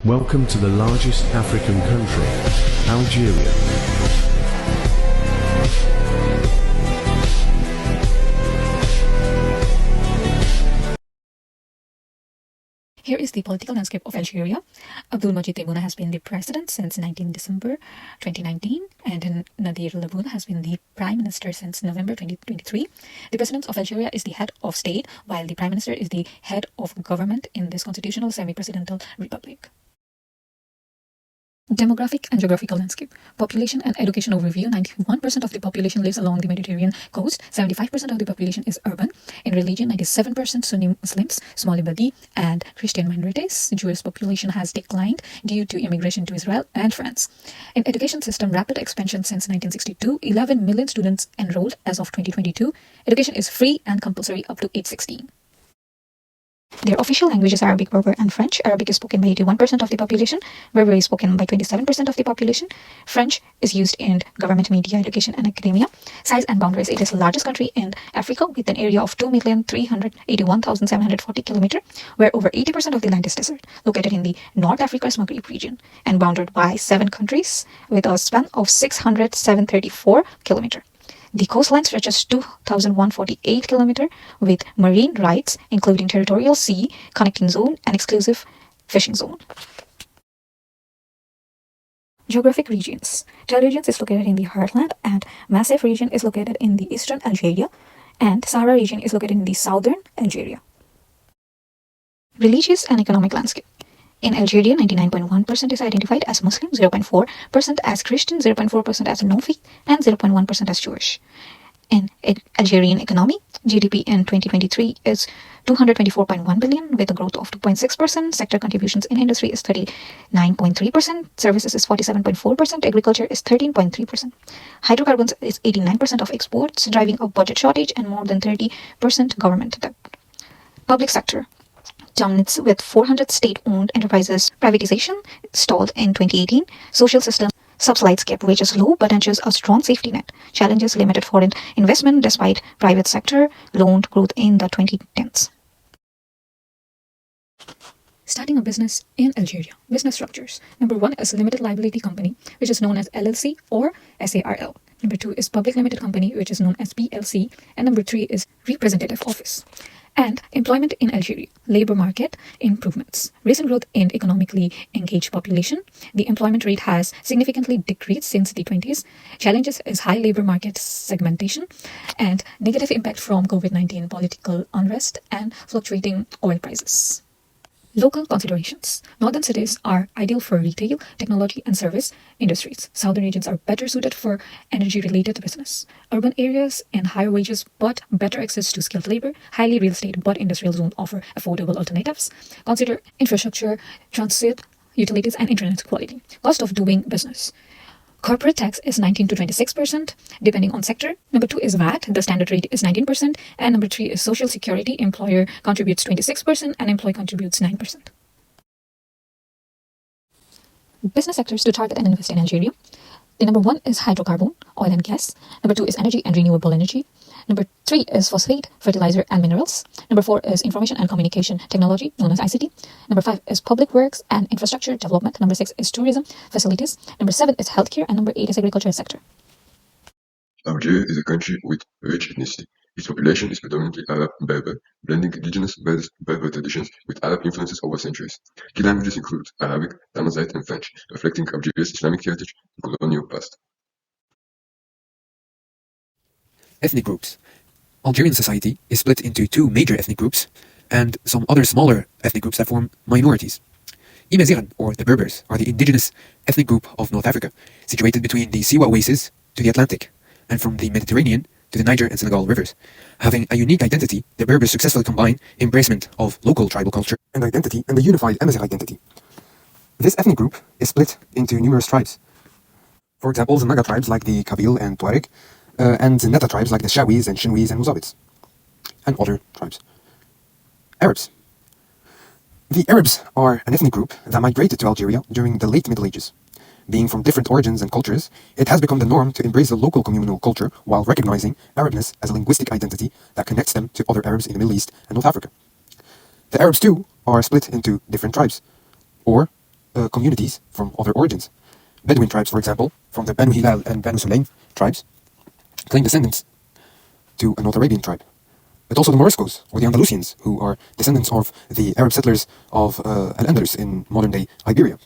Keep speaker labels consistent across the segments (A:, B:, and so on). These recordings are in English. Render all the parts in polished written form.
A: Welcome to the largest African country, Algeria.
B: Here is the political landscape of Algeria. Abdelmadjid Tebboune has been the president since 19 December 2019, and Nadir Laboune has been the prime minister since November 2023. The president of Algeria is the head of state, while the prime minister is the head of government in this constitutional semi-presidential republic. Demographic and geographical landscape. Population and education overview. 91% of the population lives along the Mediterranean coast. 75% of the population is urban. In religion, 97% Sunni Muslims, small Ibadi, and Christian minorities. Jewish population has declined due to immigration to Israel and France. In education system, rapid expansion since 1962. 11 million students enrolled as of 2022. Education is free and compulsory up to age 16. Their official languages are Arabic, Berber, and French. Arabic is spoken by 81% of the population. Berber is spoken by 27% of the population. French is used in government, media, education, and academia. Size and boundaries. It is the largest country in Africa with an area of 2,381,740 km, where over 80% of the land is desert, located in the North Africa's Maghreb region, and bounded by 7 countries with a span of 6,734 km. The coastline stretches 2,148 km with marine rights, including territorial sea, connecting zone, and exclusive fishing zone. Geographic regions. Tell regions is located in the heartland, and Massif region is located in the eastern Algeria, and Sahara region is located in the southern Algeria. Religious and economic landscape. In Algeria, 99.1% is identified as Muslim, 0.4% as Christian, 0.4% as Non-Faith, and 0.1% as Jewish. In Algerian economy, GDP in 2023 is 224.1 billion with a growth of 2.6%. Sector contributions in industry is 39.3%. Services is 47.4%. Agriculture is 13.3%. Hydrocarbons is 89% of exports, driving a budget shortage and more than 30% government debt. Public sector dominates with 400 state-owned enterprises. Privatization stalled in 2018. Social system subsidies kept wages low but ensures a strong safety net. Challenges limited foreign investment despite private sector loan growth in the 2010s. Starting a business in Algeria. Business structures. Number 1 is a limited liability company, which is known as LLC or SARL. Number 2 is public limited company, which is known as PLC. And number 3 is representative office. And employment in Algeria. Labor market improvements. Recent growth in economically engaged population. The employment rate has significantly decreased since the 20s. Challenges is high labor market segmentation and negative impact from COVID-19 political unrest and fluctuating oil prices. Local considerations. Northern cities are ideal for retail, technology, and service industries. Southern regions are better suited for energy-related business. Urban areas and higher wages but better access to skilled labor. Highly real estate but industrial zone offer affordable alternatives. Consider infrastructure, transit, utilities, and internet quality. Cost of doing business. Corporate tax is 19 to 26%, depending on sector. Number 2 is VAT. The standard rate is 19%. And number 3 is Social Security. Employer contributes 26% and employee contributes 9%. Business sectors to target and invest in Algeria. The number 1 is hydrocarbon, oil and gas. Number 2 is energy and renewable energy. Number 3 is phosphate, fertilizer, and minerals. Number 4 is information and communication technology, known as ICT. Number 5 is public works and infrastructure development. Number 6 is tourism facilities. Number 7 is healthcare. And number 8 is agricultural sector.
C: Algeria is a country with rich ethnicity. Its population is predominantly Arab Berber, blending indigenous Berber traditions with Arab influences over centuries. Key languages include Arabic, Tamazight, and French, reflecting Algeria's Islamic heritage and colonial past.
D: Ethnic groups. Algerian society is split into 2 major ethnic groups and some other smaller ethnic groups that form minorities. Imaziran, or the Berbers, are the indigenous ethnic group of North Africa, situated between the Siwa Oasis to the Atlantic, and from the Mediterranean to the Niger and Senegal rivers. Having a unique identity, the Berbers successfully combine embracement of local tribal culture and identity and the unified Amazigh identity. This ethnic group is split into numerous tribes. For example, the Naga tribes like the Kabyle and Tuareg, and the Neta tribes like the Shawis and Shinwis and Muzabits, and other tribes. Arabs. The Arabs are an ethnic group that migrated to Algeria during the late Middle Ages. Being from different origins and cultures, it has become the norm to embrace the local communal culture while recognizing Arabness as a linguistic identity that connects them to other Arabs in the Middle East and North Africa. The Arabs too are split into different tribes, or communities from other origins. Bedouin tribes, for example, from the Banu Hilal and Banu Sulaim tribes, claim descendants to a North Arabian tribe. But also the Moriscos, or the Andalusians, who are descendants of the Arab settlers of Al-Andalus in modern-day Iberia.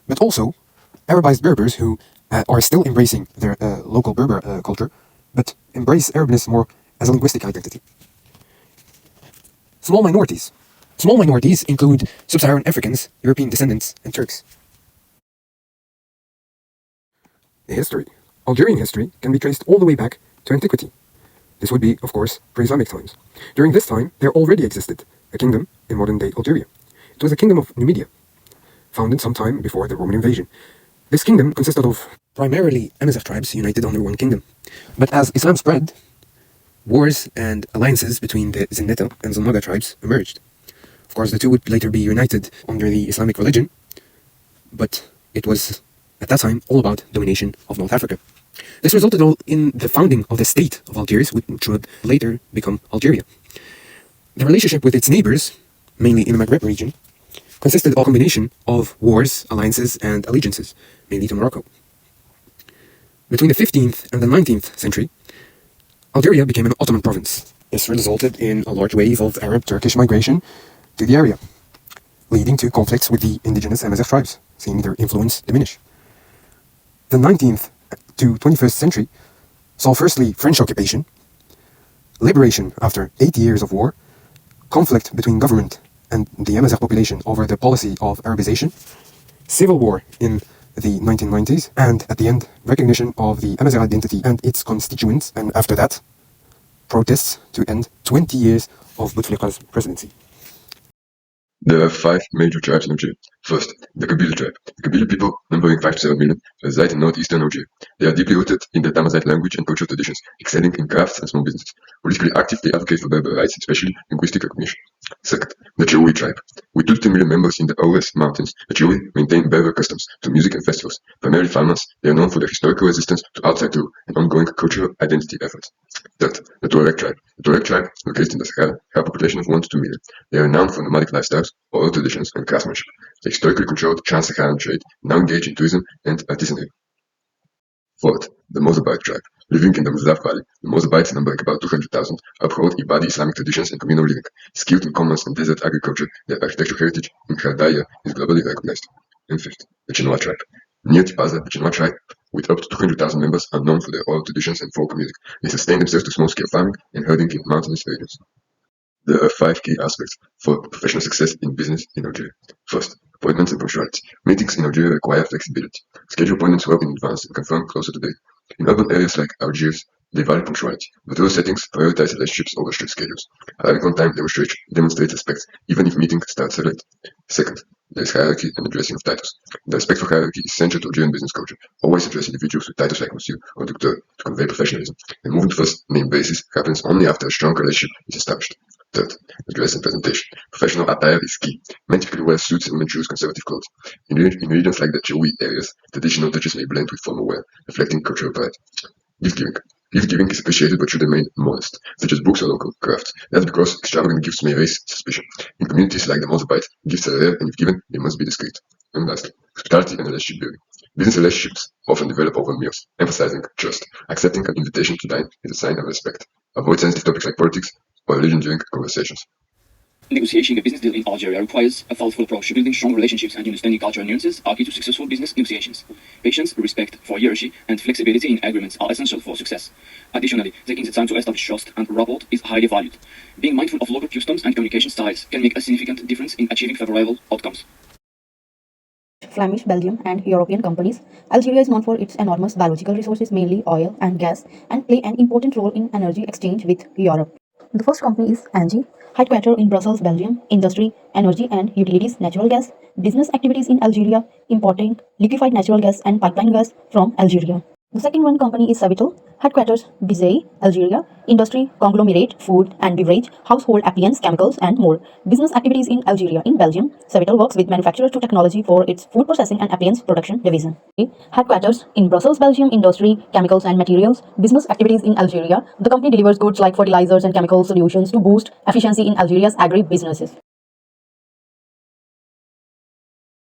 D: But also Arabized Berbers who are still embracing their local Berber culture, but embrace Arabness more as a linguistic identity. Small minorities. Small minorities include Sub-Saharan Africans, European descendants, and Turks. History. Algerian history can be traced all the way back to antiquity. This would be, of course, pre-Islamic times. During this time, there already existed a kingdom in modern-day Algeria. It was the Kingdom of Numidia, founded sometime before the Roman invasion. This kingdom consisted of primarily Amazigh tribes united under one kingdom. But as Islam spread, wars and alliances between the Zinneta and Zalmaga tribes emerged. Of course, the two would later be united under the Islamic religion, but it was, at that time, all about domination of North Africa. This resulted in the founding of the state of Algiers, which would later become Algeria. The relationship with its neighbors, mainly in the Maghreb region, consisted of a combination of wars, alliances, and allegiances, mainly to Morocco. Between the 15th and the 19th century, Algeria became an Ottoman province. This resulted in a large wave of Arab-Turkish migration to the area, leading to conflicts with the indigenous Amazigh tribes, seeing their influence diminish. The 19th to 21st century saw firstly French occupation, liberation after 80 years of war, conflict between government and the Amazigh population over the policy of Arabization, civil war in the 1990s, and at the end, recognition of the Amazigh identity and its constituents, and after that, protests to end 20 years of Bouteflika's presidency.
C: There are 5 major tribes in Algeria. First, the Kabyle tribe. The Kabyle people, numbering 5 to 7 million, reside in northeastern Algeria. They are deeply rooted in the Tamazight language and cultural traditions, excelling in crafts and small businesses. Politically active, they advocate for Berber rights, especially linguistic recognition. Second, the Nchu tribe. With 2 to 3 million members in the Aures Mountains, the Nchu maintain Berber customs to music and festivals. Primarily farmers, they are known for their historical resistance to outside rule and ongoing cultural identity efforts. Third, the Tuareg tribe. The Tuareg tribe, located in the Sahara, have a population of 1 to 2 million. They are renowned for nomadic lifestyles, oral traditions, and craftsmanship. They historically controlled trans-Saharan trade, now engage in tourism and artisanry. Fourth, the Mozabite tribe. Living in the Muzaf Valley, the Mozabites, numbering about 200,000, uphold Ibadi Islamic traditions and communal living. Skilled in commerce and desert agriculture, their architectural heritage in Khardaya is globally recognized. And fifth, the Chinua tribe. Near Tipaza, the Chinua tribe, with up to 200,000 members, are known for their oral traditions and folk music. They sustain themselves to small-scale farming and herding in mountainous regions. There are 5 key aspects for professional success in business in Algeria. First, appointments and punctuality. Meetings in Algeria require flexibility. Schedule appointments well in advance and confirm closer to date. In urban areas like Algiers, they value punctuality. But rural settings prioritize relationships over strict schedules. Arriving on time demonstrates respect, even if meeting starts late. Second, there is hierarchy and addressing of titles. The respect for hierarchy is central to Algerian business culture. Always address individuals with titles like Monsieur or Doctor to convey professionalism. And moving to first name basis happens only after a strong relationship is established. Third, the dress and presentation. Professional attire is key. Men typically wear suits and choose conservative clothes. In regions like the Chewy areas, traditional touches may blend with formal wear, reflecting cultural pride. Gift-giving. Gift-giving is appreciated but should remain modest, such as books or local crafts. That's because extravagant gifts may raise suspicion. In communities like the Mozabite, gifts are rare and if given, they must be discreet. And lastly, hospitality and relationship building. Business relationships often develop over meals, emphasizing trust. Accepting an invitation to dine is a sign of respect. Avoid sensitive topics like politics or religion during conversations.
E: Negotiating a business deal in Algeria requires a thoughtful approach to building strong relationships, and understanding cultural nuances are key to successful business negotiations. Patience, respect for hierarchy, and flexibility in agreements are essential for success. Additionally, taking the time to establish trust and rapport is highly valued. Being mindful of local customs and communication styles can make a significant difference in achieving favorable outcomes.
F: Flemish, Belgium, and European companies, Algeria is known for its enormous biological resources, mainly oil and gas, and play an important role in energy exchange with Europe. The first company is Ngang, headquartered in Brussels, Belgium, industry, energy and utilities, natural gas, business activities in Algeria, importing liquefied natural gas and pipeline gas from Algeria. The second one company is Savital, headquarters Bizet, Algeria, industry, conglomerate, food and beverage, household appliance, chemicals and more. Business activities in Algeria. In Belgium, Savital works with manufacturers to technology for its food processing and appliance production division. Headquarters in Brussels, Belgium, industry, chemicals and materials. Business activities in Algeria. The company delivers goods like fertilizers and chemical solutions to boost efficiency in Algeria's agri-businesses.